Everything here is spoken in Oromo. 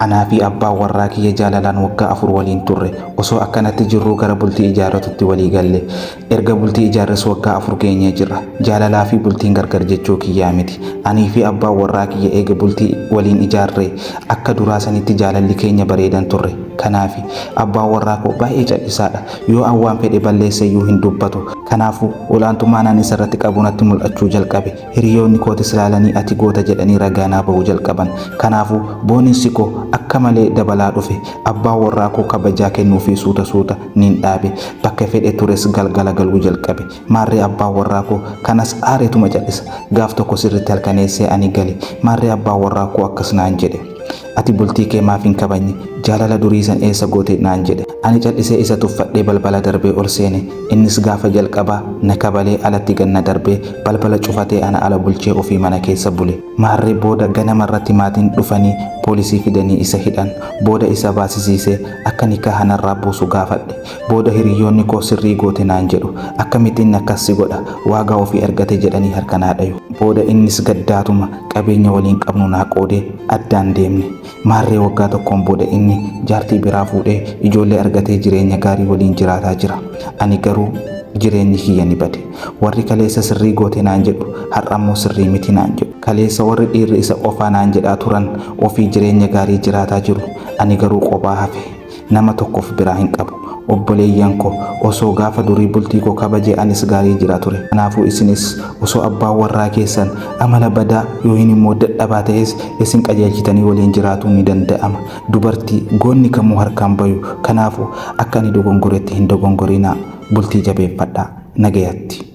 Anaa fi abbaan warraa kiyya jaalalaan waggaa 4 waliin turre. Osoo akkanatti jirruu gara bultii ijaarratutti walii galle. Erga bultii ijaarres waggaa 4 keenya jirra. Jaalalaa fi bultiin gargar jechuu kiyyaa miti. Anii fi abbaan warraa kiyya eega bultii waliin ijaarree akka duraa sanitti jaalalli keenya bareedan turre. Kanaafi abbaan warraa koo baay'ee cal'isaadha. Yoo an waan fedhe balleesse iyyuu hin dubbatu. Kanaafu olaantummaan ani isarratti qabu natti mul'achuu jalqabe. Hiriyoonni kootis ilaalanii ati goota jedhanii ragaa naa bahuu jalqaban. Kanaafu boonisi koo akka malee dabalaa dhufe. Abbaan warraa koo kabajaa kennuu fi suuta nin dhaabe. Bakka fedhe tures galgala galuu jalqabe. Maarree abbaan warraa koo kanas aareetuma cal'isa. Gaaf tokko sirriitti halkaneessee ani gale. Maarree abbaan warraa koo akkas naan jedhe. Ati bultii kee maaf hin kabajne? Jaalala durii san eessa goote naan jedhe. Ani cal'isee isa tuffadhee balbala darbee ol seene. Innis gaafa jalqabaa na kabalee alatti ganna darbee balbala cufatee ana ala bulchee ofii mana keessa bule. Maarree booda ganamarratti maatiin dhufanii poolisii fidanii isa hidhan. Booda isa baasisiisee akka nikaa narraa buusu gaafadhe. Booda hiriyoonni koo sirrii goote naan jedhu. Akkamittiin akkas si godha? Waagaa ofii argate jedhanii harka naa dhayu. Booda innis gaddaatuma qabeenya waliin qabnu naa qoodee addaan deemne. Maarree waggaa tokkoon booda inni jaartii biraa fuudhee ijoollee argatee jireenya gaarii waliin jiraataa jira. Ani garuu jireenyi kiyya ni bade. Warri kaleessa sirrii goote naan jedhu har'a immoo sirrii miti naan jedhu. Kaleessa warri dhiirri isa qofaa naan jedhaa turan ofii jireenya gaarii jiraataa jiru. Ani garuu kophaa hafe. Nama tokkoof biraa hin qabu. Obboleeyyan koo osoo gaafa durii bultii koo kabajee anis gaarii jira ture. Kanaafuu isinis osoo abbaan warraa keessan amala badaa yookiin immoo dadhabaa ta'es isin qajeelchitanii waliin jiraatuun ni danda'ama. Dubartii goonni kamuu harkaan bayu. Kanaafuu akka ani dogongoretti hin dogongorinaa. Bultii jabeeffadhaa. Nagayatti.